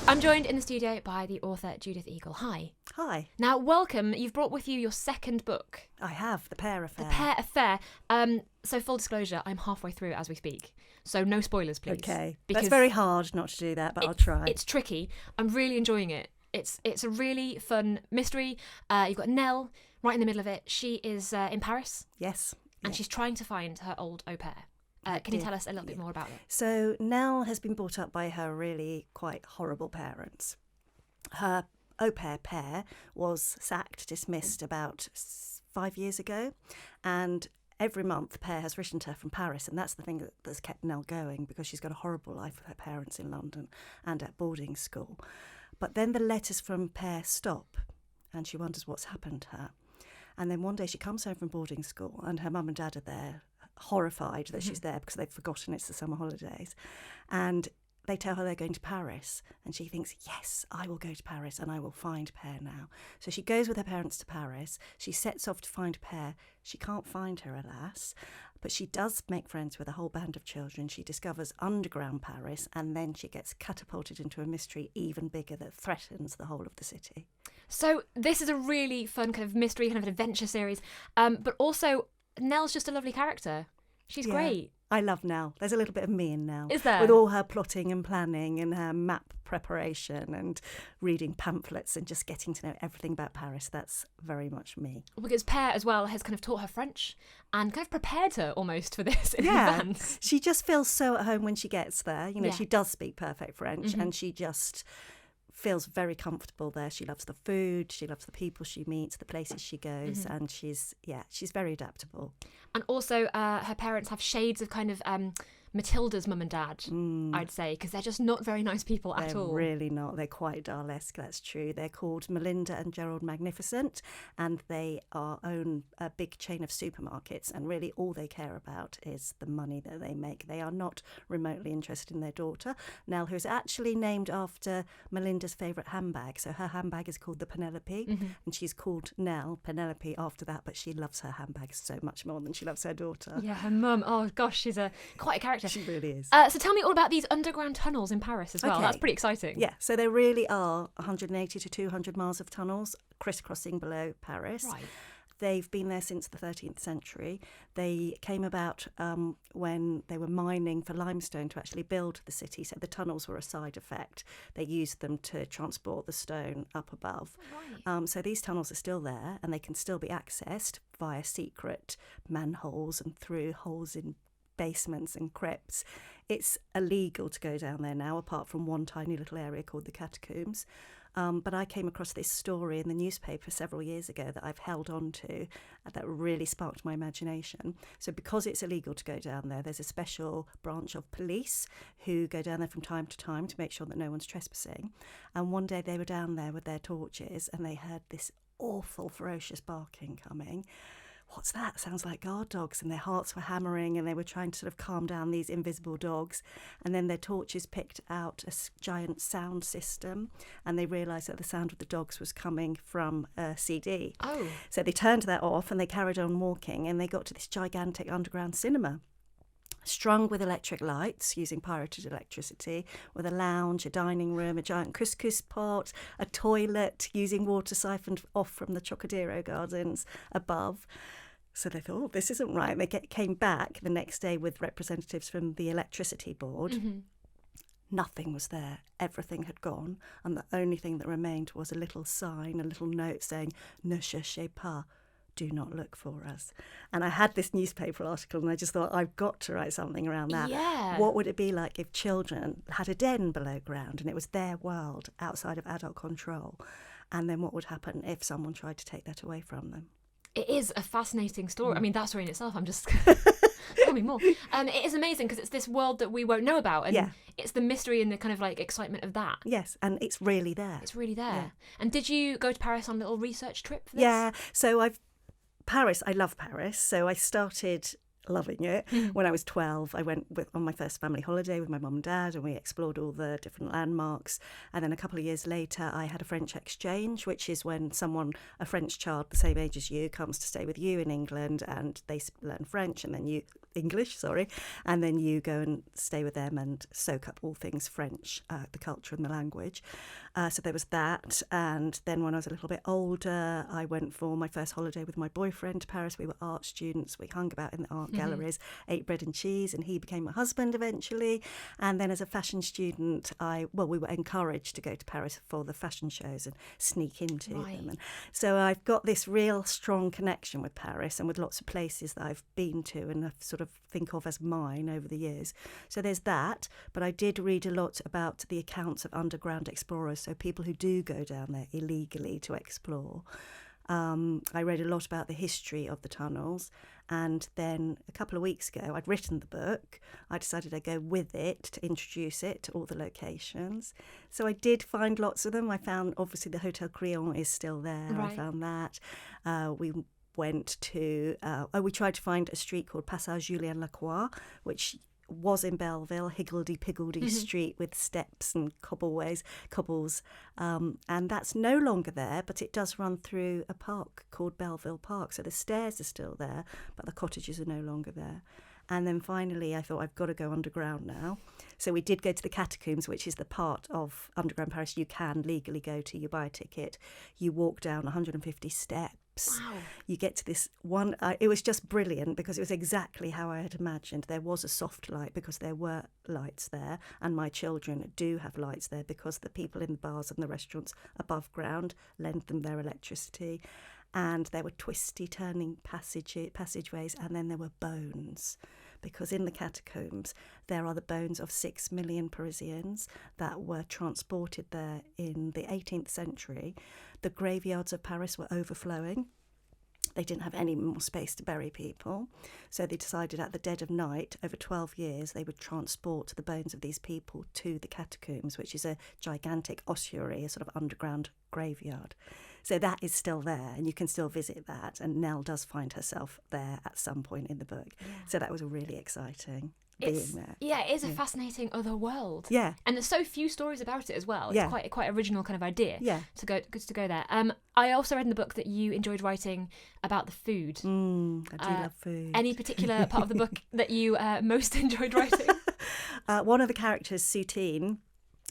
I'm joined in the studio by the author Judith Eagle. Hi. Hi. Now, welcome. You've brought with you your second book. I have, The Pear Affair. The Pear Affair. So full disclosure, I'm halfway through as we speak. So no spoilers, please. Okay. That's very hard not to do that, but I'll try. It's tricky. I'm really enjoying it. It's a really fun mystery. You've got Nell right in the middle of it. She is in Paris. Yes. And she's trying to find her old au pair. Can you tell us a little bit more about it? So Nell has been brought up by her really quite horrible parents. Her au pair, Pear, was sacked, dismissed about 5 years ago. And every month, Pear has written to her from Paris. And that's the thing that's kept Nell going, because she's got a horrible life with her parents in London and at boarding school. But then the letters from Pear stop, and she wonders what's happened to her. And then one day she comes home from boarding school and her mum and dad are there, horrified that she's there because they've forgotten it's the summer holidays. And they tell her they're going to Paris. And she thinks, yes, I will go to Paris and I will find Pear now. So she goes with her parents to Paris. She sets off to find Pear. She can't find her, alas. But she does make friends with a whole band of children. She discovers underground Paris, and then she gets catapulted into a mystery even bigger that threatens the whole of the city. So this is a really fun kind of mystery, kind of adventure series. But also, Nell's just a lovely character. She's great. I love Nell. There's a little bit of me in Nell. Is there? With all her plotting and planning and her map preparation and reading pamphlets and just getting to know everything about Paris. That's very much me. Because Pear as well has kind of taught her French and kind of prepared her almost for this in advance. She just feels so at home when she gets there. You know, she does speak perfect French and she just feels very comfortable there. She loves the food, she loves the people she meets, the places she goes, and she's very adaptable. And also her parents have shades of kind of Matilda's mum and dad, I'd say, because they're just not very nice people at all. They're really not. They're quite Dalesque, that's true. They're called Melinda and Gerald Magnificent, and they own a big chain of supermarkets, and really all they care about is the money that they make. They are not remotely interested in their daughter, Nell, who is actually named after Melinda's favourite handbag. So her handbag is called the Penelope, and she's called Nell Penelope after that, but she loves her handbag so much more than she loves her daughter. Yeah, her mum, oh gosh, she's quite a character. She really is. So tell me all about these underground tunnels in Paris as well. Okay. That's pretty exciting. Yeah, so there really are 180 to 200 miles of tunnels crisscrossing below Paris. Right. They've been there since the 13th century. They came about when they were mining for limestone to actually build the city. So the tunnels were a side effect. They used them to transport the stone up above. Right. So these tunnels are still there and they can still be accessed via secret manholes and through holes in basements and crypts. It's illegal to go down there now, apart from one tiny little area called the catacombs. But I came across this story in the newspaper several years ago that I've held on to that really sparked my imagination. So because it's illegal to go down there, there's a special branch of police who go down there from time to make sure that no one's trespassing. And one day they were down there with their torches and they heard this awful, ferocious barking coming. What's that? Sounds like guard dogs. And their hearts were hammering and they were trying to sort of calm down these invisible dogs. And then their torches picked out a giant sound system and they realised that the sound of the dogs was coming from a CD. Oh. So they turned that off and they carried on walking and they got to this gigantic underground cinema, strung with electric lights using pirated electricity, with a lounge, a dining room, a giant couscous pot, a toilet using water siphoned off from the Chocodero gardens above. So they thought, oh, this isn't right. They came back the next day with representatives from the electricity board. Nothing was there. Everything had gone. And the only thing that remained was a little sign, a little note saying, ne cherchez pas. Do not look for us. And I had this newspaper article and I just thought, I've got to write something around that. Yeah. What would it be like if children had a den below ground and it was their world outside of adult control? And then what would happen if someone tried to take that away from them? It is a fascinating story. I mean, that story in itself, I'm just... Tell me more. It is amazing because it's this world that we won't know about. And it's the mystery and the kind of like excitement of that. Yes, and it's really there. It's really there. Yeah. And did you go to Paris on a little research trip for this? Yeah, so I love Paris. So I started loving it. When I was 12, I went on my first family holiday with my mum and dad and we explored all the different landmarks. And then a couple of years later, I had a French exchange, which is when a French child the same age as you, comes to stay with you in England and they learn French and then you English, sorry, and then you go and stay with them and soak up all things French, the culture and the language. So there was that. And then when I was a little bit older, I went for my first holiday with my boyfriend to Paris. We were art students. We hung about in the art galleries, ate bread and cheese, and he became my husband eventually. And then as a fashion student, we were encouraged to go to Paris for the fashion shows and sneak into them. And so I've got this real strong connection with Paris and with lots of places that I've been to and I've sort of think of as mine over the years. So there's that, but I did read a lot about the accounts of underground explorers, so people who do go down there illegally to explore. I read a lot about the history of the tunnels, and then a couple of weeks ago I'd written the book. I decided I'd go with it to introduce it to all the locations. So I did find lots of them. I found obviously the Hotel Crillon is still there. Right. I found that. We went to, we tried to find a street called Passage Julien Lacroix, which was in Belleville, higgledy-piggledy street with steps and cobbles, and that's no longer there, but it does run through a park called Belleville Park. So the stairs are still there, but the cottages are no longer there. And then finally, I thought, I've got to go underground now. So we did go to the catacombs, which is the part of underground Paris you can legally go to. You buy a ticket, you walk down 150 steps. Wow. You get to this one. It was just brilliant because it was exactly how I had imagined. There was a soft light because there were lights there, and my children do have lights there because the people in the bars and the restaurants above ground lend them their electricity. And there were twisty turning passageways, and then there were bones, because in the catacombs there are the bones of 6 million Parisians that were transported there in the 18th century. The graveyards of Paris were overflowing. They didn't have any more space to bury people. So they decided at the dead of night, over 12 years, they would transport the bones of these people to the catacombs, which is a gigantic ossuary, a sort of underground graveyard. So that is still there, and you can still visit that. And Nell does find herself there at some point in the book. Yeah. So that was really exciting. Being there. Yeah, it is a fascinating other world. Yeah. And there's so few stories about it as well. It's quite original kind of idea. Yeah. To go there. I also read in the book that you enjoyed writing about the food. I do love food. Any particular part of the book that you most enjoyed writing? One of the characters, Soutine,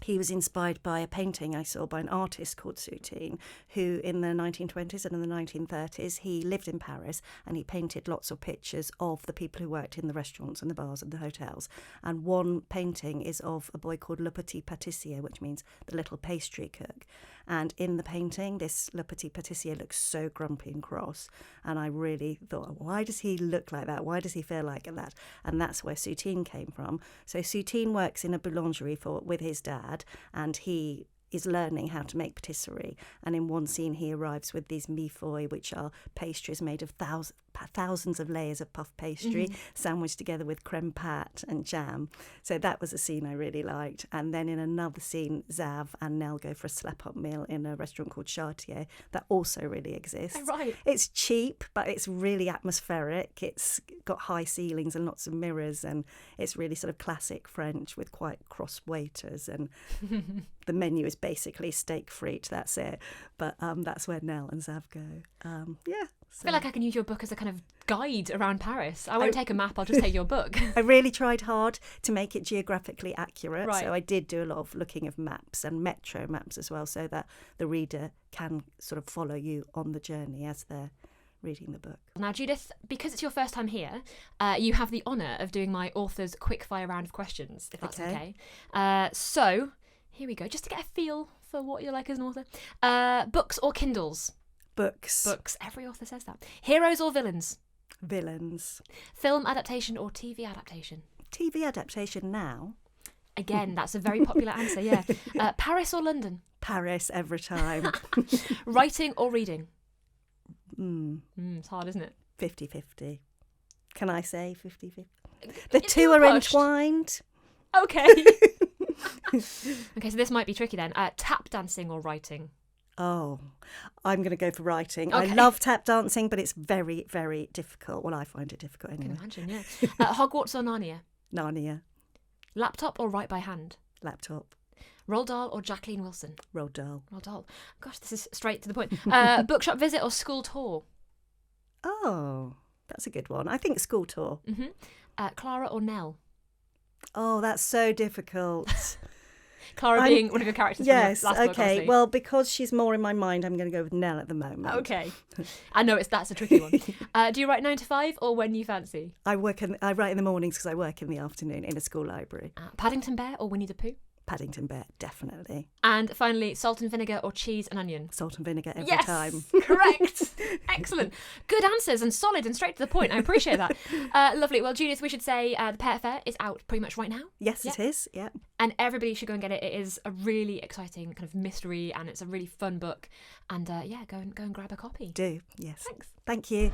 he was inspired by a painting I saw by an artist called Soutine, who in the 1920s and in the 1930s, he lived in Paris and he painted lots of pictures of the people who worked in the restaurants and the bars and the hotels. And one painting is of a boy called Le Petit Pâtissier, which means the little pastry cook. And in the painting, this Le Petit Pâtissier looks so grumpy and cross. And I really thought, why does he look like that? Why does he feel like that? And that's where Soutine came from. So Soutine works in a boulangerie with his dad, and he is learning how to make patisserie. And in one scene, he arrives with these millefeuilles, which are pastries made of thousands of layers of puff pastry sandwiched together with creme pâte and jam. So that was a scene I really liked. And then in another scene, Zav and Nell go for a slap-up meal in a restaurant called Chartier that also really exists. Right. It's cheap, but it's really atmospheric. It's got high ceilings and lots of mirrors, and it's really sort of classic French with quite cross waiters, and the menu is basically steak frite, that's it. But that's where Nell and Zav go. I feel like I can use your book as a kind of guide around Paris. I won't take a map, I'll just take your book. I really tried hard to make it geographically accurate. Right. So I did do a lot of looking of maps and metro maps as well, so that the reader can sort of follow you on the journey as they're reading the book. Now, Judith, because it's your first time here, you have the honour of doing my author's quickfire round of questions, if that's okay. So, here we go, just to get a feel for what you're like as an author. Books or Kindles? Books. Books. Every author says that. Heroes or villains? Villains. Film adaptation or TV adaptation? TV adaptation now. Again, that's a very popular answer, yeah. Paris or London? Paris every time. Writing or reading? It's hard, isn't it? 50-50. Can I say 50-50? The two are entwined. Okay. Okay, so this might be tricky then. Tap dancing or writing? Oh, I'm going to go for writing. Okay. I love tap dancing, but it's very, very difficult. Well, I find it difficult anyway. I can imagine, yeah. Hogwarts or Narnia? Narnia. Laptop or write by hand? Laptop. Roald Dahl or Jacqueline Wilson? Roald Dahl. Roald Dahl. Gosh, this is straight to the point. Bookshop visit or school tour? Oh, That's a good one. I think School Tour. Clara or Nell? Oh, that's so difficult. Clara being one of your characters from your last book, obviously. Well, because she's more in my mind, I'm going to go with Nell at the moment. Okay. I know that's a tricky one. Do you write 9 to 5 or when you fancy? I write in the mornings because I work in the afternoon in a school library. Paddington Bear or Winnie the Pooh? Paddington Bear, definitely. And finally, salt and vinegar or cheese and onion? Salt and vinegar every time. Correct. Excellent. Good answers and solid and straight to the point. I appreciate that. Lovely. Well, Judith, we should say the Pear Affair is out pretty much right now. Yes, it is. Yeah. And everybody should go and get it. It is a really exciting kind of mystery and it's a really fun book. And go and grab a copy. Do, yes. Thanks. Thank you.